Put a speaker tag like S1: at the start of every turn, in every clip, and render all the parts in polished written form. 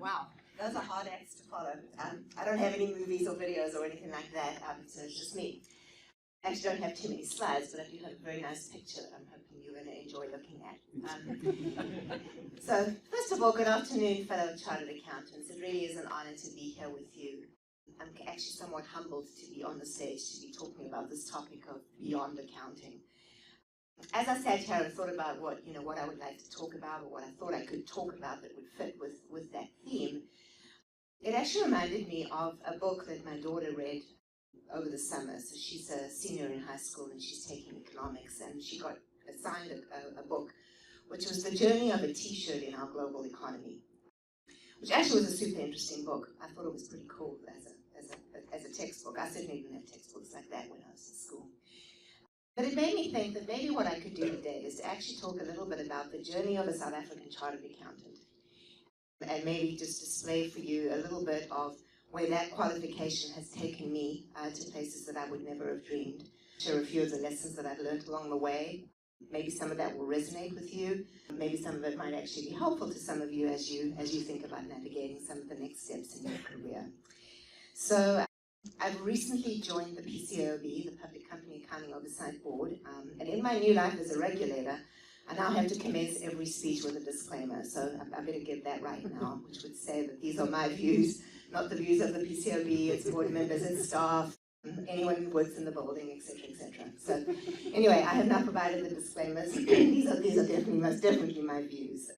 S1: Wow, those are hard acts to follow. I don't have any movies or videos or anything like that, so it's just me. I actually don't have too many slides, but I do have a very nice picture that I'm hoping you're going to enjoy looking at. So, first of all, good afternoon, fellow chartered accountants. It really is an honor to be here with you. I'm actually somewhat humbled to be on the stage to be talking about this topic of beyond accounting. As I sat here and thought about what I would like to talk about, or what I thought I could talk about that would fit with that theme, it actually reminded me of a book that my daughter read over the summer. So she's a senior in high school and she's taking economics, and she got assigned a book which was The Journey of a T-shirt in Our Global Economy, which actually was a super interesting book. I thought it was pretty cool as a textbook. I certainly didn't have textbooks like that when I was in school. But it made me think that maybe what I could do today is to actually talk a little bit about the journey of a South African chartered accountant, and maybe just display for you a little bit of where that qualification has taken me to places that I would never have dreamed. Share a few of the lessons that I've learned along the way. Maybe some of that will resonate with you. Maybe some of it might actually be helpful to some of you as you think about navigating some of the next steps in your career. So I've recently joined the PCAOB, the Public Company Accounting Oversight Board, and in my new life as a regulator, I now have to commence every speech with a disclaimer, so I better give that right now, which would say that these are my views, not the views of the PCAOB, its board members and staff, anyone who works in the building, etc., etc. So anyway, I have now provided the disclaimers. These are definitely, most definitely my views.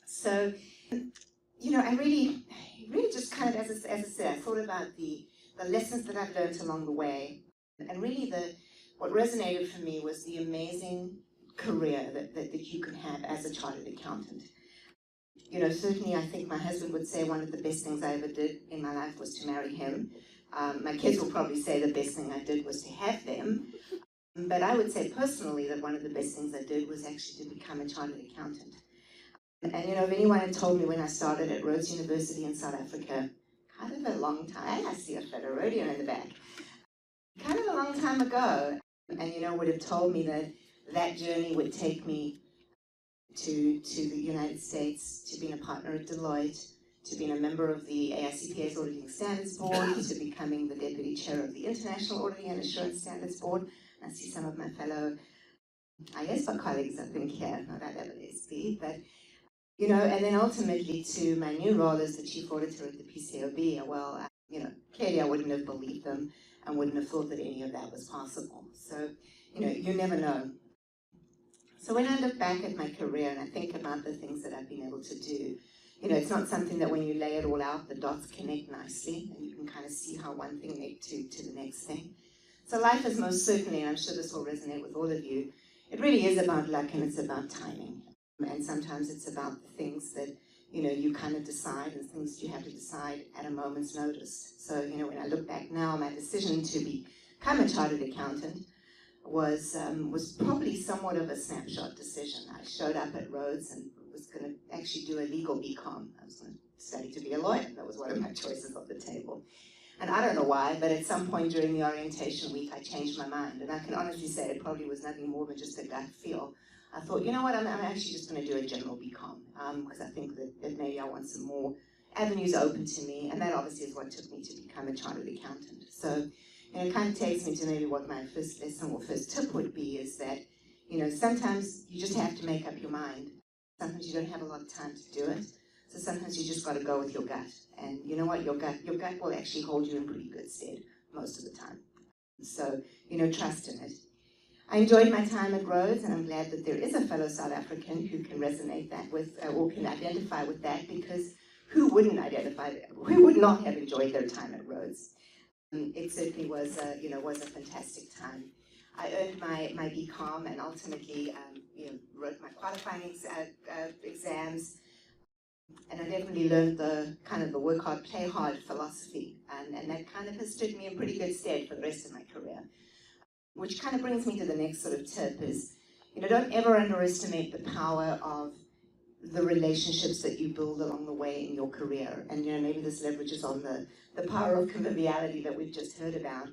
S1: So, I really just kind of, as I said, I thought about the lessons that I've learned along the way, and really what resonated for me was the amazing career that you can have as a chartered accountant. Certainly I think my husband would say one of the best things I ever did in my life was to marry him. My kids will probably say the best thing I did was to have them. But I would say personally that one of the best things I did was actually to become a chartered accountant. And if anyone had told me when I started at Rhodes University in South Africa, kind of a long time, I see a photo rodeo in the back, kind of a long time ago, and would have told me that journey would take me to the United States, to being a partner at Deloitte, to being a member of the AICPA's Auditing Standards Board, to becoming the Deputy Chair of the International Auditing and Assurance Standards Board. I see some of my fellow ISPA colleagues, I think, here, not at LSB, but, and then ultimately to my new role as the Chief Auditor at the PCAOB. Well, clearly I wouldn't have believed them and wouldn't have thought that any of that was possible. So, you never know. So when I look back at my career and I think about the things that I've been able to do, it's not something that when you lay it all out, the dots connect nicely and you can kind of see how one thing led to the next thing. So life is most certainly, and I'm sure this will resonate with all of you, it really is about luck and it's about timing. And sometimes it's about the things that, you kind of decide and things you have to decide at a moment's notice. So, when I look back now, my decision to become a chartered accountant was probably somewhat of a snapshot decision. I showed up at Rhodes and was going to actually do a legal BCom. I was going to study to be a lawyer. That was one of my choices on the table. And I don't know why, but at some point during the orientation week, I changed my mind. And I can honestly say it probably was nothing more than just a gut feel. I thought, you know what, I'm actually just going to do a general BCom because I think that maybe I want some more avenues open to me. And that obviously is what took me to become a chartered accountant. So, it kind of takes me to maybe what my first lesson or first tip would be is that, sometimes you just have to make up your mind. Sometimes you don't have a lot of time to do it. So sometimes you just got to go with your gut. And you know what, your gut will actually hold you in pretty good stead most of the time. So, trust in it. I enjoyed my time at Rhodes, and I'm glad that there is a fellow South African who can resonate that with, or can identify with that, because who wouldn't identify that? Who would not have enjoyed their time at Rhodes? It certainly was a fantastic time. I earned my BCom and ultimately wrote my qualifying exams, and I definitely learned the work hard, play hard philosophy, and that kind of has stood me in pretty good stead for the rest of my career. Which kind of brings me to the next sort of tip is, don't ever underestimate the power of the relationships that you build along the way in your career. And maybe this leverages on the power of conviviality that we've just heard about.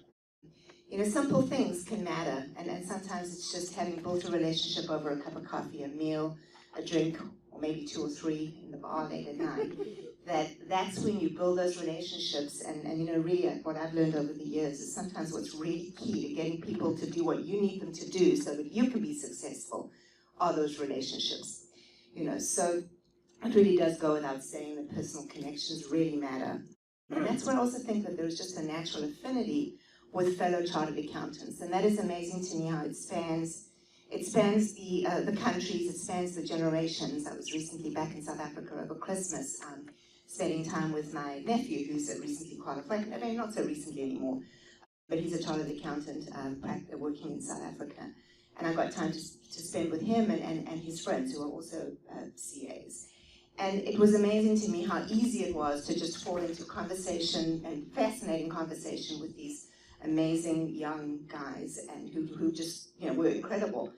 S1: Simple things can matter, and sometimes it's just having built a relationship over a cup of coffee, a meal, a drink, or maybe 2 or 3 in the bar late at night, that's when you build those relationships. And you know, really what I've learned over the years is sometimes what's really key to getting people to do what you need them to do so that you can be successful are those relationships. You know, so it really does go without saying that personal connections really matter. And that's where I also think that there's just a natural affinity with fellow chartered accountants. And that is amazing to me how it spans the countries, it spans the generations. I was recently back in South Africa over Christmas, spending time with my nephew, who's a recently qualified, I mean, not so recently anymore, but he's a chartered accountant working in South Africa. And I got time to spend with him and his friends who are also CAs. And it was amazing to me how easy it was to just fall into conversation and fascinating conversation with these amazing young guys and who just, you know, were incredible.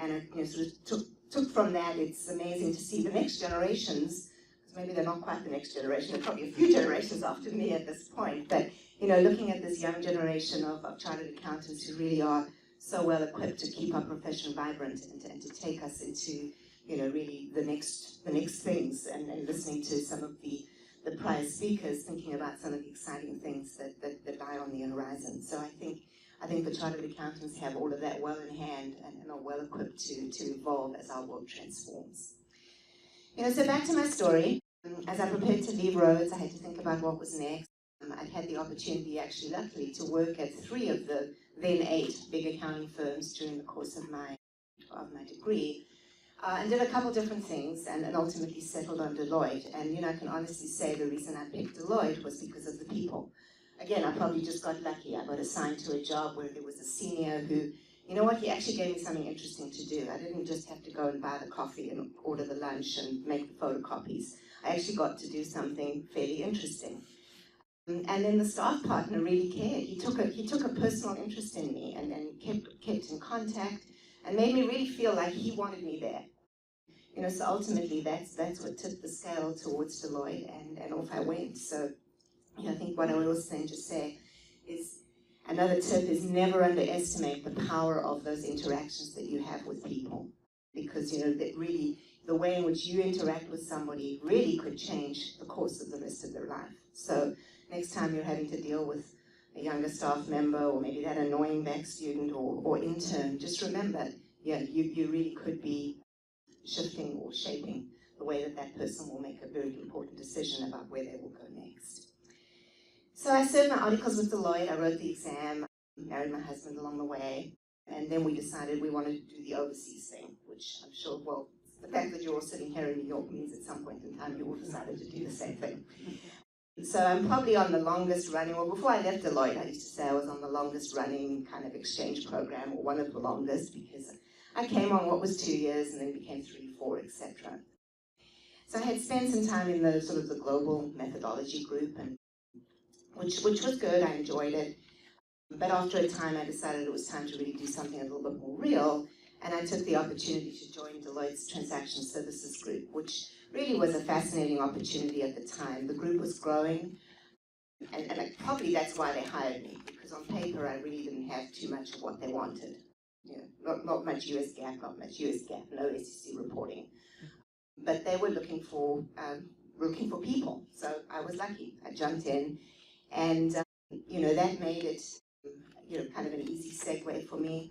S1: And I, you know, sort of took from that, it's amazing to see the next generations, because maybe they're not quite the next generation, they're probably a few generations after me at this point, but, you know, looking at this young generation of chartered accountants who really are so well equipped to keep our profession vibrant and to take us into, you know, really the next things, and listening to some of the prior speakers thinking about some of the exciting things that lie on the horizon. So I think the chartered accountants have all of that well in hand and are well equipped to evolve as our world transforms. You know, so back to my story. As I prepared to leave Rhodes, I had to think about what was next. I'd had the opportunity, actually, luckily, to work at 3 of the then 8 big accounting firms during the course of my degree. And did a couple different things and ultimately settled on Deloitte. And, you know, I can honestly say the reason I picked Deloitte was because of the people. Again, I probably just got lucky. I got assigned to a job where there was a senior who, you know what, he actually gave me something interesting to do. I didn't just have to go and buy the coffee and order the lunch and make the photocopies. I actually got to do something fairly interesting. And then the staff partner really cared. He took a personal interest in me and kept in contact and made me really feel like he wanted me there. You know, so ultimately that's what tipped the scale towards Deloitte, and off I went. So, you know, I think what I would also just say is another tip is never underestimate the power of those interactions that you have with people, because, you know, that really the way in which you interact with somebody really could change the course of the rest of their life. So next time you're having to deal with a younger staff member, or maybe that annoying back student or intern, just remember, yeah, you really could be shifting or shaping the way that person will make a very important decision about where they will go next. So I served my articles with Deloitte, I wrote the exam, married my husband along the way, and then we decided we wanted to do the overseas thing, which I'm sure, well, the fact that you're all sitting here in New York means at some point in time you all decided to do the same thing. So I'm probably on the longest running, well, before I left Deloitte, I used to say I was on the longest running kind of exchange program, or one of the longest, because I came on what was 2 years and then became 3, 4, etc. So I had spent some time in the sort of the global methodology group, and which was good, I enjoyed it. But after a time, I decided it was time to really do something a little bit more real, and I took the opportunity to join Deloitte's Transaction Services Group, which really was a fascinating opportunity at the time. The group was growing, and probably that's why they hired me, because on paper, I really didn't have too much of what they wanted. You know, not much US GAAP, no SEC reporting. But they were looking for people, so I was lucky. I jumped in, and you know, that made it, you know, kind of an easy segue for me.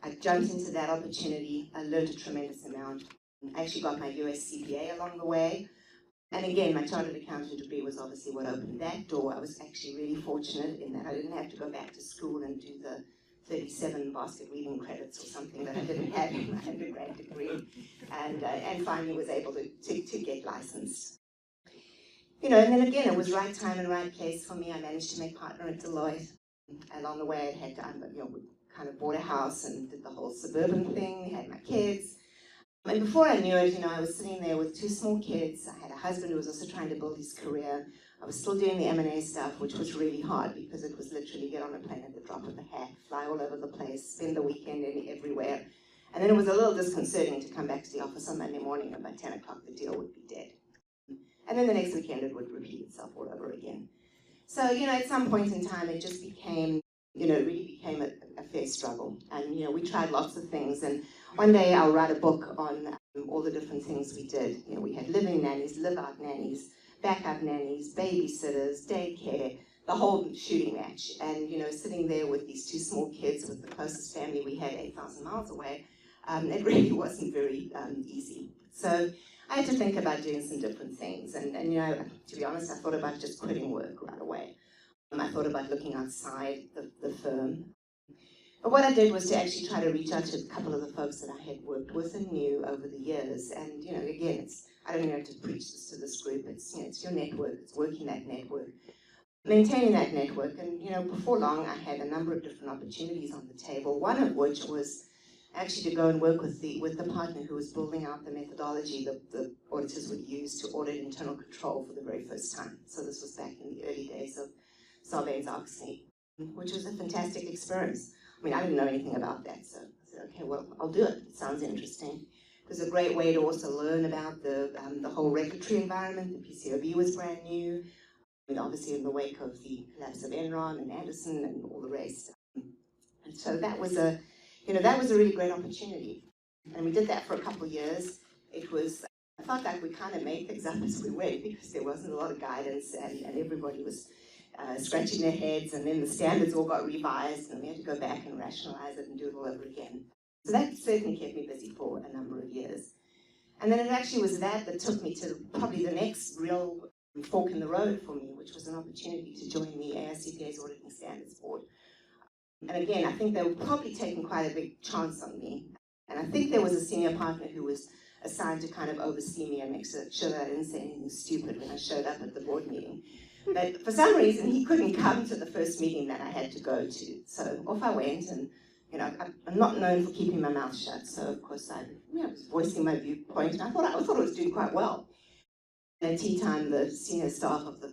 S1: I jumped into that opportunity. I learned a tremendous amount. I actually got my US CPA along the way. And again, my chartered accountant degree was obviously what opened that door. I was actually really fortunate in that I didn't have to go back to school and do the 37 basket weaving credits or something that I didn't have in my undergrad degree, and finally was able to get licensed. You know, and then again, it was right time and right place for me. I managed to make partner at Deloitte. Along the way, I had, you know, we kind of bought a house and did the whole suburban thing, had my kids. And before I knew it, you know, I was sitting there with 2 small kids. I had a husband who was also trying to build his career. I was still doing the M&A stuff, which was really hard because it was literally get on a plane at the drop of a hat, fly all over the place, spend the weekend everywhere. And then it was a little disconcerting to come back to the office on Monday morning, and by 10 o'clock the deal would be dead. And then the next weekend it would repeat itself all over again. So, you know, at some point in time it just became, you know, it really became a fair struggle. And, you know, we tried lots of things. And one day I'll write a book on all the different things we did. You know, we had living nannies, live-out nannies, backup nannies, babysitters, daycare, the whole shooting match. And, you know, sitting there with these two small kids with the closest family we had 8,000 miles away, it really wasn't very easy. So I had to think about doing some different things. And you know, to be honest, I thought about just quitting work right away. I thought about looking outside the firm. But what I did was to actually try to reach out to a couple of the folks that I had worked with and knew over the years. And, you know, again, I don't even have to preach this to this group. It's, you know, it's your network. It's working that network, maintaining that network. And, you know, before long, I had a number of different opportunities on the table, one of which was actually to go and work with the partner who was building out the methodology that the auditors would use to audit internal control for the very first time. So this was back in the early days of Sarbanes-Oxley, which was a fantastic experience. I mean, I didn't know anything about that, so I said, okay, well, I'll do it. It sounds interesting. It was a great way to also learn about the whole regulatory environment. The PCAOB was brand new, and obviously in the wake of the collapse of Enron and Anderson and all the rest. And so that was a really great opportunity. And we did that for a couple of years. I felt like we kind of made things up as we went because there wasn't a lot of guidance and everybody was scratching their heads, and then the standards all got revised and we had to go back and rationalize it and do it all over again. So that certainly kept me busy for a number of years. And then it actually was that took me to probably the next real fork in the road for me, which was an opportunity to join the AICPA's Auditing Standards Board. And again, I think they were probably taking quite a big chance on me. And I think there was a senior partner who was assigned to kind of oversee me and make sure that I didn't say anything stupid when I showed up at the board meeting. But for some reason, he couldn't come to the first meeting that I had to go to. So off I went, and you know, I'm not known for keeping my mouth shut. So of course, I was voicing my viewpoint, and I thought I was doing quite well. And at tea time, the senior staff of the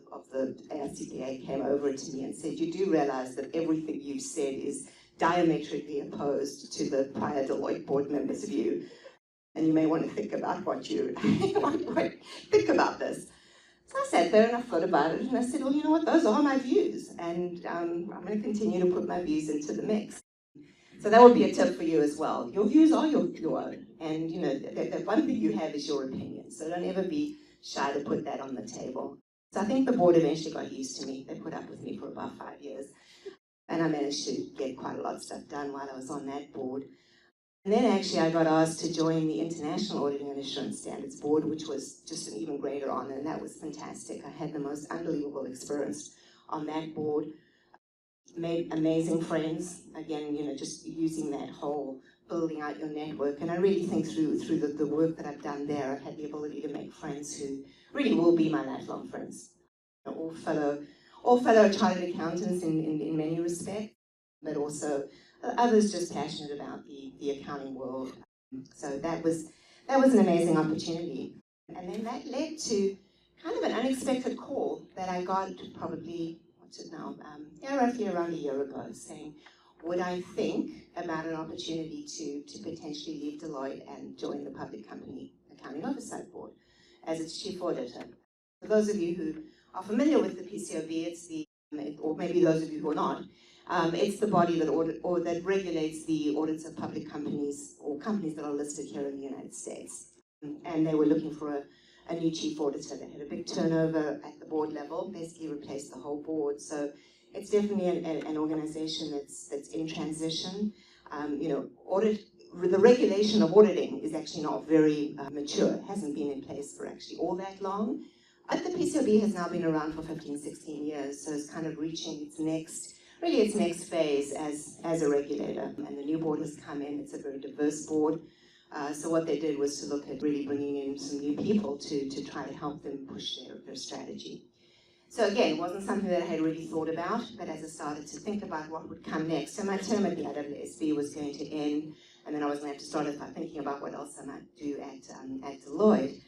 S1: AICPA came over to me and said, "You do realize that everything you've said is diametrically opposed to the prior Deloitte board members' view, and you may want to think about what you think about this." So I sat there and I thought about it, and I said, well, you know what, those are my views, and I'm going to continue to put my views into the mix. So that would be a tip for you as well. Your views are your own, and you know, the one thing you have is your opinion, so don't ever be shy to put that on the table. So I think the board eventually got used to me. They put up with me for about 5 years, and I managed to get quite a lot of stuff done while I was on that board. And then actually I got asked to join the International Auditing and Assurance Standards Board, which was just an even greater honor, and that was fantastic. I had the most unbelievable experience on that board, made amazing friends, again, you know, just using that whole building out your network. And I really think through the work that I've done there, I've had the ability to make friends who really will be my lifelong friends. All fellow chartered accountants in many respects, but also others just passionate about the accounting world. So that was an amazing opportunity. And then that led to kind of an unexpected call that I got probably, roughly around a year ago, saying, would I think about an opportunity to potentially leave Deloitte and join the Public Company Accounting Oversight Board as its chief auditor. For those of you who are familiar with the PCAOB, or maybe those of you who are not, it's the body that regulates the audits of public companies or companies that are listed here in the United States. And they were looking for a new chief auditor. They had a big turnover at the board level, basically replaced the whole board. So it's definitely an organization that's in transition. The regulation of auditing is actually not very mature. It hasn't been in place for actually all that long. But the PCAOB has now been around for 15, 16 years, so it's kind of reaching its next phase as a regulator. And the new board has come in. It's a very diverse board. So what they did was to look at really bringing in some new people to try to help them push their strategy. So again, it wasn't something that I had really thought about, but as I started to think about what would come next, so my term at the IWSB was going to end, and then I was going to have to start thinking about what else I might do at Deloitte.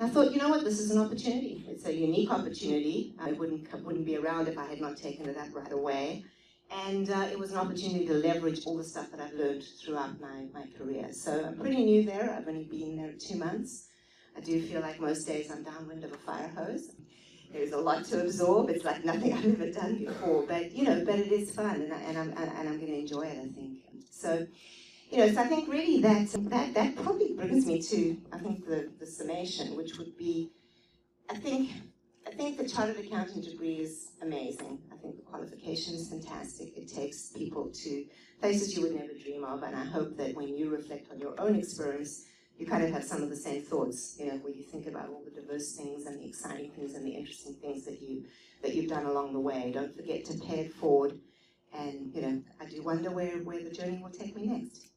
S1: And I thought, you know what, this is an opportunity. It's a unique opportunity. It wouldn't be around if I had not taken it up right away. And it was an opportunity to leverage all the stuff that I've learned throughout my career. So I'm pretty new there. I've only been there 2 months. I do feel like most days I'm downwind of a fire hose. There's a lot to absorb. It's like nothing I've ever done before. But but it is fun, and I'm going to enjoy it, I think. So So I think really that probably brings me to, I think, the summation, which would be, I think the chartered accountant degree is amazing. I think the qualification is fantastic. It takes people to places you would never dream of, and I hope that when you reflect on your own experience, you kind of have some of the same thoughts, where you think about all the diverse things and the exciting things and the interesting things that you've done along the way. Don't forget to pay it forward, and I do wonder where the journey will take me next.